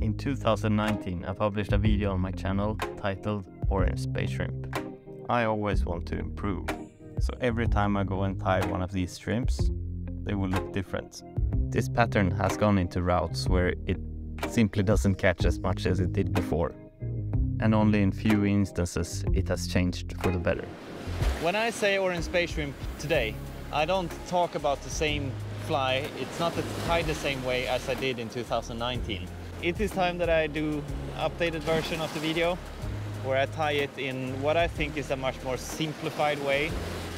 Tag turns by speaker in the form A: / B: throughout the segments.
A: In 2019, I published a video on my channel titled Orange Spey Shrimp. I always want to improve, so every time I go and tie one of these shrimps, they will look different. This pattern has gone into routes where it simply doesn't catch as much as it did before, and only in few instances it has changed for the better.
B: When I say orange spey shrimp today, I don't talk about the same fly. It's not tied the same way as I did in 2019. It is time that I do an updated version of the video where I tie it in what I think is a much more simplified way.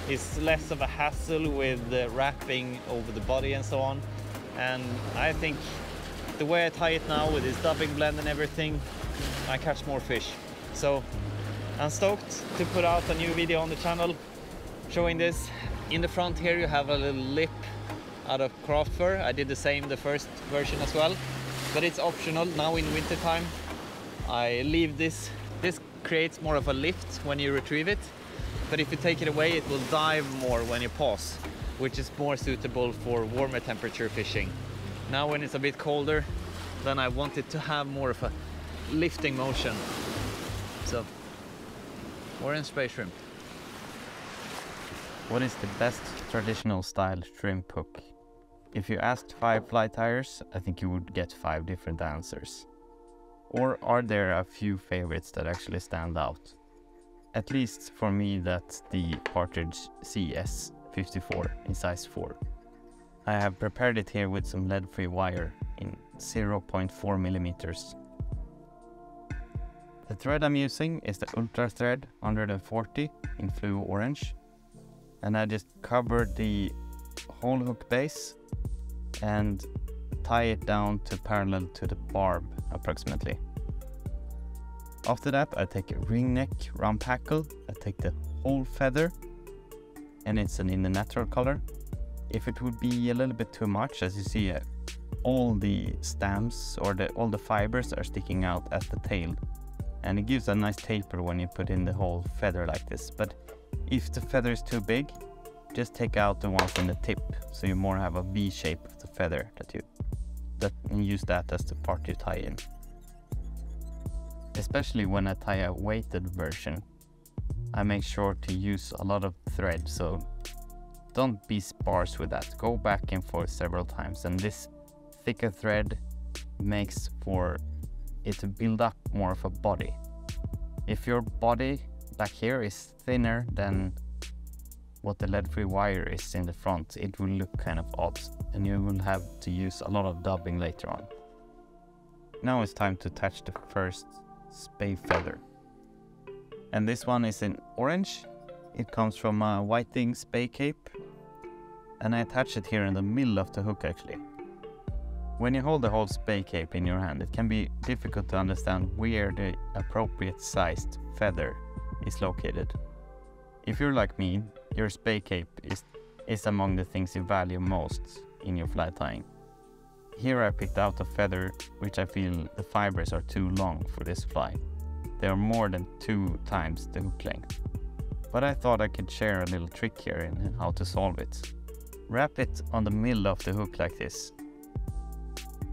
B: It's less of a hassle with wrapping over the body and so on. And I think the way I tie it now with this dubbing blend and everything, I catch more fish. So I'm stoked to put out a new video on the channel showing this. In the front here you have a little lip out of craft fur. I did the same the first version as well, but it's optional now in winter time. I leave this. This creates more of a lift when you retrieve it, but if you take it away it will dive more when you pause, which is more suitable for warmer temperature fishing. Now when it's a bit colder, then I want it to have more of a lifting motion. So, orange spey shrimp.
A: What is the best traditional style shrimp hook? If you asked 5 fly tyers, I think you would get 5 different answers. Or are there a few favorites that actually stand out? At least for me, that's the Partridge CS54 in size 4. I have prepared it here with some lead-free wire in 0.4 millimeters. The thread I'm using is the Ultra Thread 140 in Fluo Orange. And I just covered the whole hook base and tie it down to parallel to the barb approximately. After that I take a Ringneck Rump Hackle. I take the whole feather, and it's in the natural color. If it would be a little bit too much, as you see, all the stems or all the fibers are sticking out at the tail, and it gives a nice taper when you put in the whole feather like this. But if the feather is too big, just take out the ones in the tip, so you more have a V shape of the feather and use that as the part you tie in. Especially when I tie a weighted version, I make sure to use a lot of thread, so don't be sparse with that. Go back and forth several times, and this thicker thread makes for it to build up more of a body. If your body back here is thinner than what the lead-free wire is in the front, it will look kind of odd, and you will have to use a lot of dubbing later on. Now it's time to attach the first spey feather. And this one is in orange. It comes from a whiting spey cape, and I attach it here in the middle of the hook actually. When you hold the whole spey cape in your hand, it can be difficult to understand where the appropriate sized feather is located. If you're like me, your spey cape is among the things you value most in your fly tying. Here I picked out a feather which I feel the fibers are too long for this fly. They are more than 2 times the hook length. But I thought I could share a little trick here in how to solve it. Wrap it on the middle of the hook like this.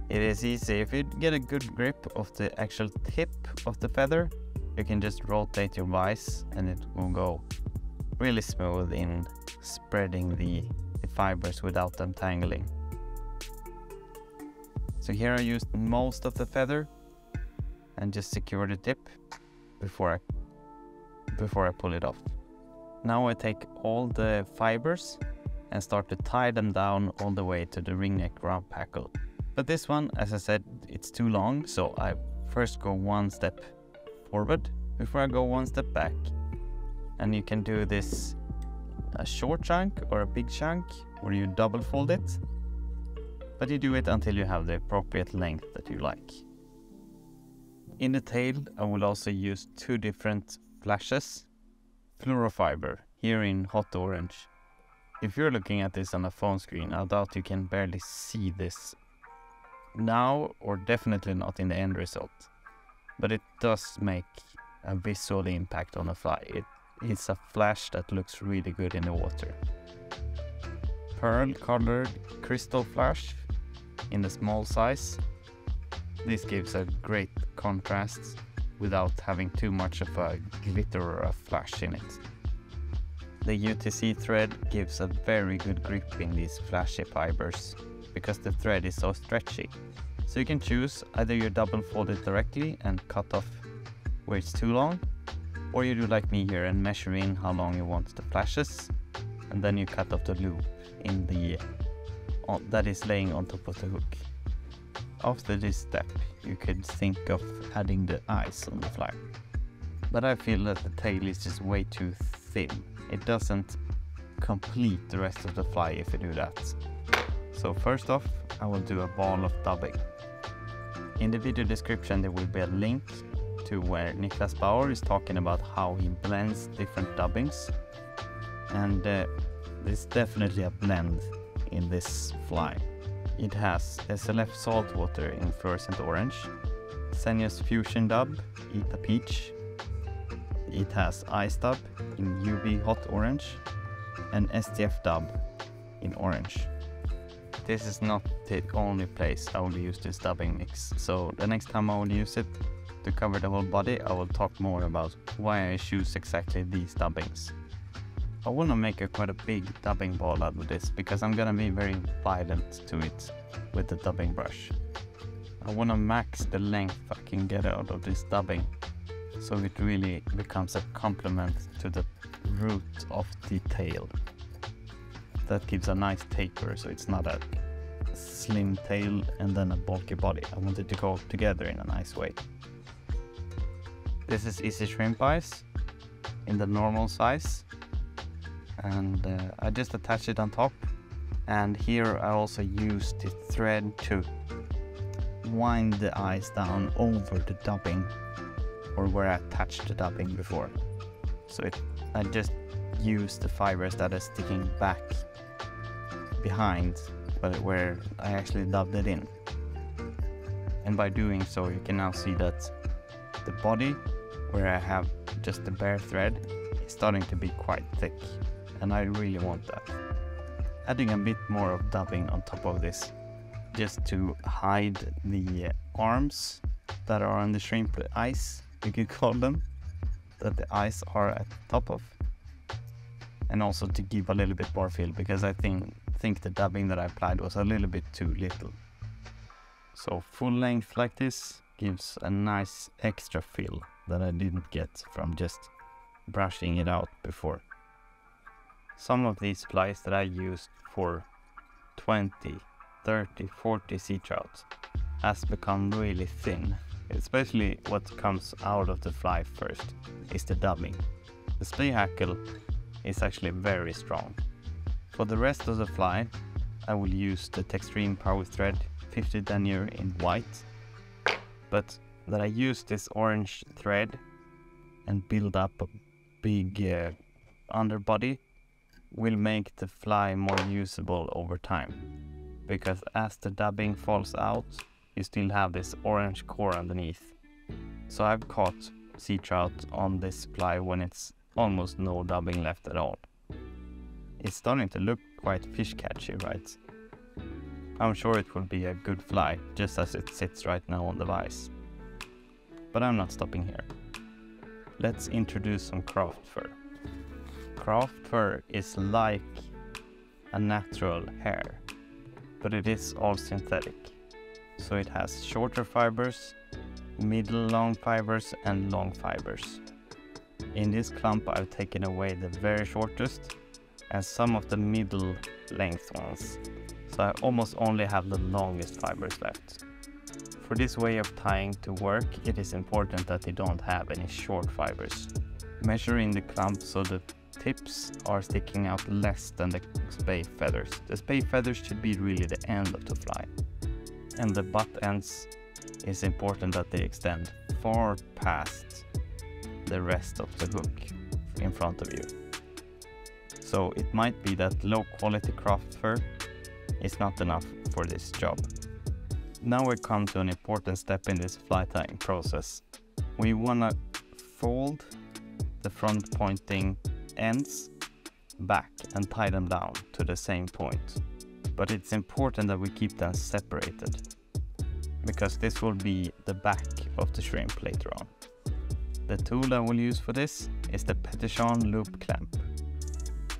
A: It is easy. If you get a good grip of the actual tip of the feather, you can just rotate your vise and it will go really smooth in spreading the fibers without them tangling. So here I used most of the feather and just secure the tip before I pull it off. Now I take all the fibers and start to tie them down all the way to the Ringneck Rump Hackle. But this one, as I said, it's too long, so I first go 1 step forward before I go 1 step back. And you can do this a short chunk or a big chunk, where you double fold it, but you do it until you have the appropriate length that you like. In the tail I will also use 2 different flashes, fluorofiber, here in hot orange. If you're looking at this on a phone screen, I doubt you can barely see this now, or definitely not in the end result, but it does make a visual impact on a fly. It's a flash that looks really good in the water. Pearl colored crystal flash in the small size. This gives a great contrast without having too much of a glitter or a flash in it. The UTC thread gives a very good grip in these flashy fibers because the thread is so stretchy. So you can choose either you double fold it directly and cut off where it's too long, or you do like me here and measure in how long you want the flashes, and then you cut off the loop in the that is laying on top of the hook. After this step, you could think of adding the eyes on the fly. But I feel that the tail is just way too thin. It doesn't complete the rest of the fly if you do that. So first off, I will do a ball of dubbing. In the video description there will be a link to where Niklaus Bauer is talking about how he blends different dubbings. And there's definitely a blend in this fly. It has SLF Saltwater in fluorescent orange, Senyo's Fusion Dub, Ita Peach. It has Ice Dub in UV Hot Orange, and STF Dub in orange. This is not the only place I will use this dubbing mix, so the next time I will use it to cover the whole body, I will talk more about why I choose exactly these dubbings. I want to make quite a big dubbing ball out of this because I'm gonna be very violent to it with the dubbing brush. I want to max the length I can get out of this dubbing, so it really becomes a complement to the root of the tail. That gives a nice taper, so it's not a slim tail and then a bulky body. I want it to go together in a nice way. This is easy shrimp eyes in the normal size, and I just attach it on top, and here I also use the thread to wind the eyes down over the dubbing, or where I attached the dubbing before. So I just use the fibers that are sticking back behind, but where I actually dubbed it in. And by doing so, you can now see that the body, where I have just the bare thread, is starting to be quite thick, and I really want that. Adding a bit more of dubbing on top of this, just to hide the arms that are on the shrimp eyes, you could call them, that the eyes are at the top of, and also to give a little bit more feel, because I think the dubbing that I applied was a little bit too little. So full length like this gives a nice extra feel that I didn't get from just brushing it out before. Some of these flies that I used for 20, 30, 40 sea trout has become really thin. Especially what comes out of the fly first is the dubbing. The Spey Hackle is actually very strong. For the rest of the fly, I will use the Textreme Power Thread 50 denier in white, but that I use this orange thread and build up a big underbody will make the fly more usable over time, because as the dubbing falls out, you still have this orange core underneath. So I've caught sea trout on this fly when it's almost no dubbing left at all. It's starting to look quite fish catchy, right? I'm sure it will be a good fly, just as it sits right now on the vise. But I'm not stopping here. Let's introduce some craft fur. Craft fur is like a natural hair, but it is all synthetic. So it has shorter fibers, middle long fibers, and long fibers. In this clump I've taken away the very shortest and some of the middle length ones, so I almost only have the longest fibers left. For this way of tying to work, it is important that they don't have any short fibers. Measuring the clump so the tips are sticking out less than the spey feathers. The spey feathers should be really the end of the fly, and the butt ends is important that they extend far past the rest of the hook in front of you. So it might be that low quality craft fur is not enough for this job. Now we come to an important step in this fly tying process. We wanna fold the front pointing ends back and tie them down to the same point. But it's important that we keep them separated. because this will be the back of the shrimp later on. The tool I will use for this is the Petitjean loop clamp.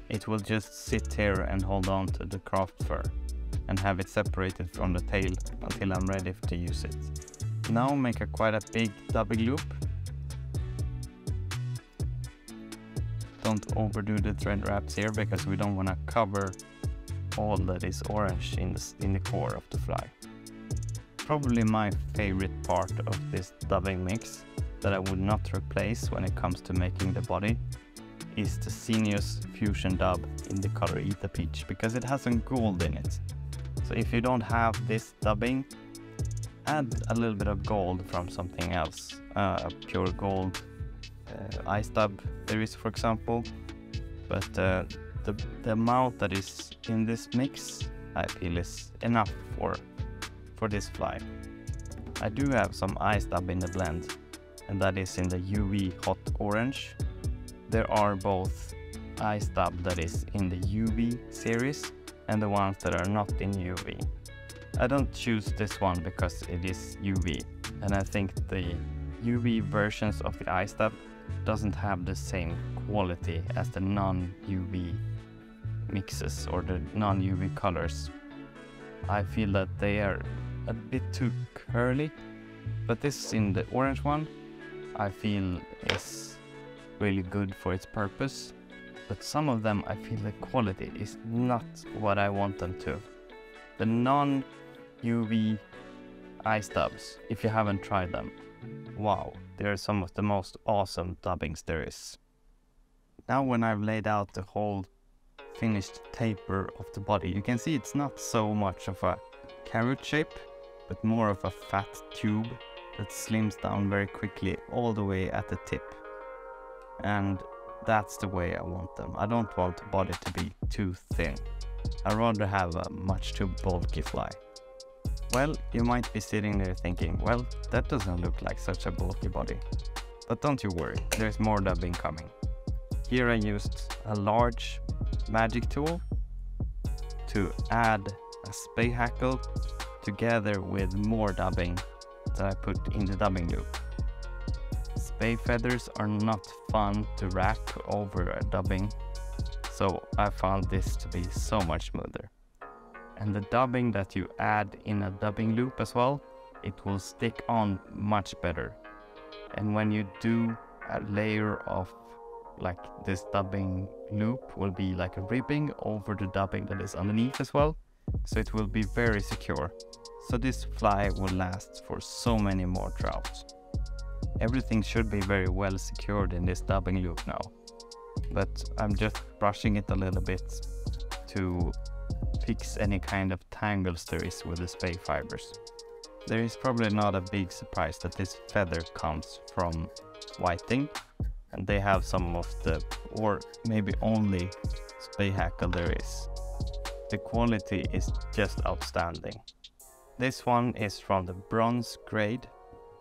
A: It will just sit here and hold on to the craft fur and have it separated from the tail until I'm ready to use it. Now make quite a big dubbing loop. Don't overdo the thread wraps here because we don't want to cover all that is orange in the core of the fly. Probably my favorite part of this dubbing mix that I would not replace when it comes to making the body is the Senyo's Fusion Dub in the color Eta Peach, because it has some gold in it. So if you don't have this dubbing, add a little bit of gold from something else. A pure gold ice dub there is, for example. But the amount that is in this mix, I feel is enough for this fly. I do have some ice dub in the blend, and that is in the UV hot orange. There are both ice dub that is in the UV series and the ones that are not in UV. I don't choose this one because it is UV, and I think the UV versions of the ice dub doesn't have the same quality as the non-UV mixes or the non-UV colors. I feel that they are a bit too curly, but this in the orange one I feel is really good for its purpose, but some of them I feel the quality is not what I want them to. The non-UV ice dubs, if you haven't tried them, wow, they are some of the most awesome dubbings there is. Now when I've laid out the whole finished taper of the body, you can see it's not so much of a carrot shape, but more of a fat tube that slims down very quickly all the way at the tip. And that's the way I want them. I don't want the body to be too thin. I'd rather have a much too bulky fly. Well, you might be sitting there thinking, well, that doesn't look like such a bulky body. But don't you worry, there's more dubbing coming. Here I used a large magic tool to add a Spey hackle together with more dubbing that I put in the dubbing loop. Spey feathers are not fun to rack over a dubbing, so I found this to be so much smoother. And the dubbing that you add in a dubbing loop as well, it will stick on much better. And when you do a layer of like this dubbing loop will be like a ribbing over the dubbing that is underneath as well, so it will be very secure. So this fly will last for so many more trouts. Everything should be very well secured in this dubbing loop now, but I'm just brushing it a little bit to fix any kind of tangles there is with the Spey fibers. There is probably not a big surprise that this feather comes from whiting, and they have some of the, or maybe only, Spey hackle there is. The quality is just outstanding. This one is from the Bronze grade.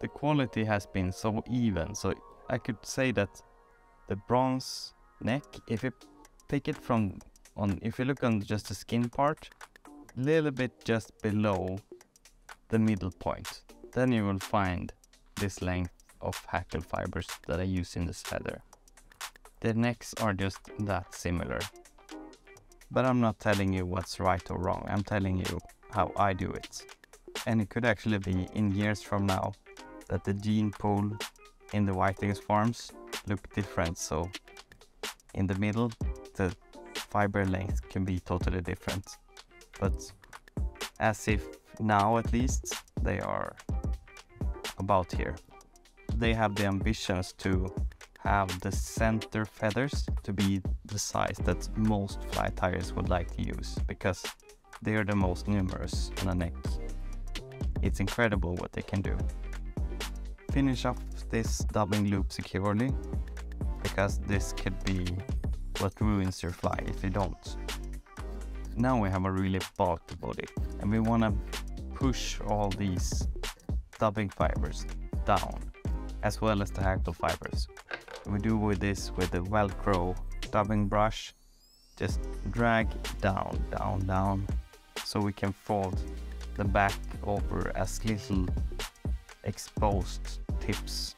A: The quality has been so even, so I could say that the Bronze neck, if you pick it from if you look on just the skin part, a little bit just below the middle point, then you will find this length of hackle fibers that I use in this feather. The necks are just that similar. But I'm not telling you what's right or wrong, I'm telling you how I do it. And it could actually be in years from now that the gene pool in the whitings farms look different, so in the middle the fiber length can be totally different. But as if now at least they are about here. They have the ambitions to have the center feathers to be the size that most fly tyers would like to use, because they are the most numerous on a neck. It's incredible what they can do. Finish off this dubbing loop securely, because this could be what ruins your fly if you don't. Now we have a really bulky body, and we want to push all these dubbing fibers down, as well as the hackle fibers. We do with this with the Velcro dubbing brush, just drag down, down, down, so we can fold the back over as little exposed tips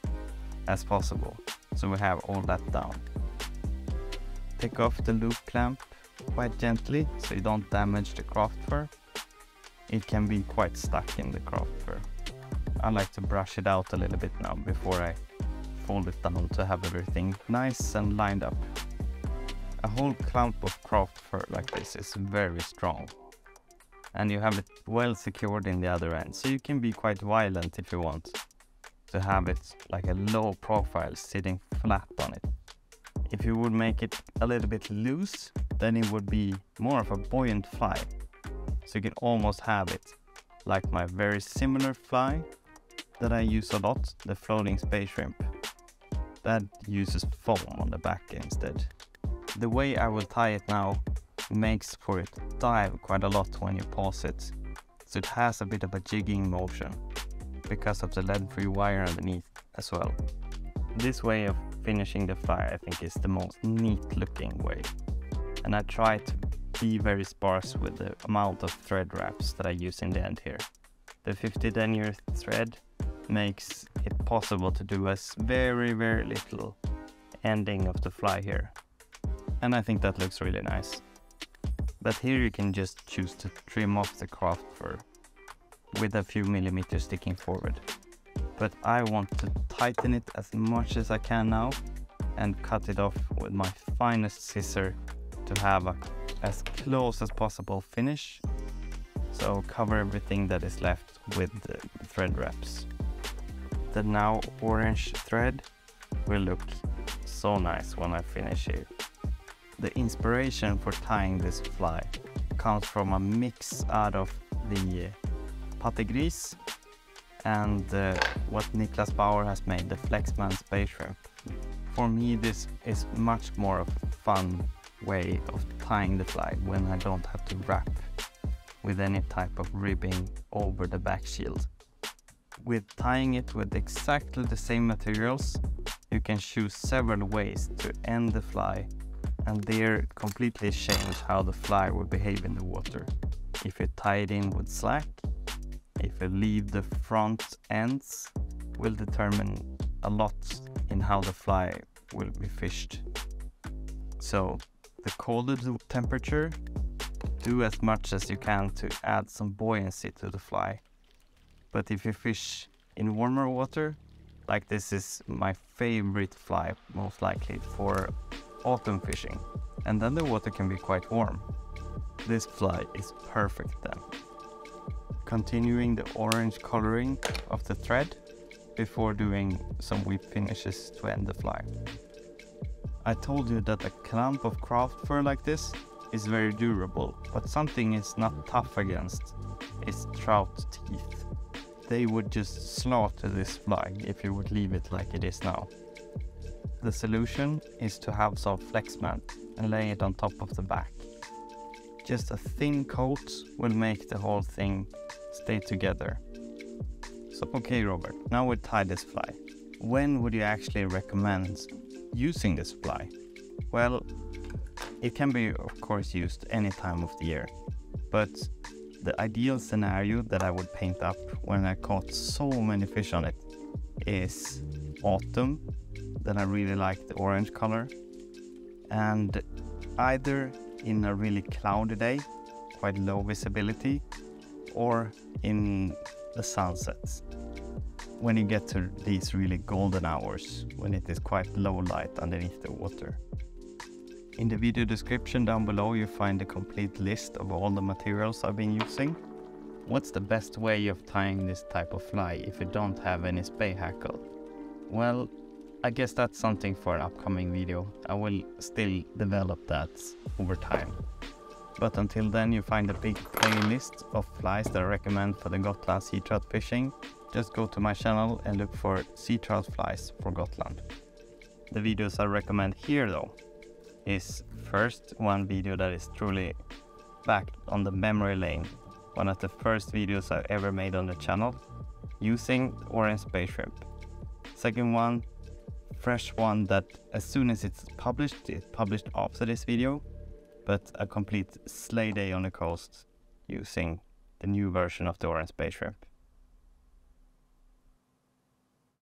A: as possible, so we have all that down. Take off the loop clamp quite gently so you don't damage the craft fur. It can be quite stuck in the craft fur. I like to brush it out a little bit now before I fold it down to have everything nice and lined up. A whole clump of craft fur like this is very strong, and you have it well secured in the other end, so you can be quite violent if you want to have it like a low profile sitting flat on it. If you would make it a little bit loose, then it would be more of a buoyant fly, so you can almost have it like my very similar fly that I use a lot, the floating Spey shrimp. That uses foam on the back instead. The way I will tie it now makes for it dive quite a lot when you pause it, so it has a bit of a jigging motion because of the lead-free wire underneath as well. This way of finishing the fly I think is the most neat looking way, and I try to be very sparse with the amount of thread wraps that I use in the end here. The 50 denier thread makes it possible to do a very little ending of the fly here, and I think that looks really nice. But here you can just choose to trim off the craft fur with a few millimeters sticking forward. But I want to tighten it as much as I can now and cut it off with my finest scissor to have a as close as possible finish. So cover everything that is left with the thread wraps. The now orange thread will look so nice when I finish it. The inspiration for tying this fly comes from a mix out of the pate gris and what Niklaus Bauer has made, the flexman Spey shrimp. For me this is much more of a fun way of tying the fly when I don't have to wrap with any type of ribbing over the back shield. With tying it with exactly the same materials, you can choose several ways to end the fly, and there completely change how the fly will behave in the water. If you tie it in with slack, if you leave the front ends, will determine a lot in how the fly will be fished. So the colder the temperature, do as much as you can to add some buoyancy to the fly. But if you fish in warmer water, like this is my favorite fly most likely for autumn fishing, and then the water can be quite warm. This fly is perfect then. Continuing the orange coloring of the thread before doing some whip finishes to end the fly. I told you that a clump of craft fur like this is very durable, but something it's not tough against is trout teeth. They would just slaughter this fly if you would leave it like it is now. The solution is to have some flexman and lay it on top of the back. Just a thin coat will make the whole thing stay together. So okay Robert, now we tie this fly. When would you actually recommend using this fly? Well, it can be of course used any time of the year, but the ideal scenario that I would paint up when I caught so many fish on it is autumn. Then I really like the orange color, and either in a really cloudy day, quite low visibility, or in the sunsets, when you get to these really golden hours when it is quite low light underneath the water. In the video description down below you find a complete list of all the materials I've been using. What's the best way of tying this type of fly if you don't have any Spey hackle? Well, I guess that's something for an upcoming video. I will still develop that over time. But until then you find a big playlist of flies that I recommend for the Gotland sea trout fishing. Just go to my channel and look for sea trout flies for Gotland. The videos I recommend here though is first one video that is truly back on the memory lane. One of the first videos I've ever made on the channel using orange Spey shrimp. Second one, fresh one that as soon as it's published after this video, but a complete sleigh day on the coast using the new version of the orange spey shrimp.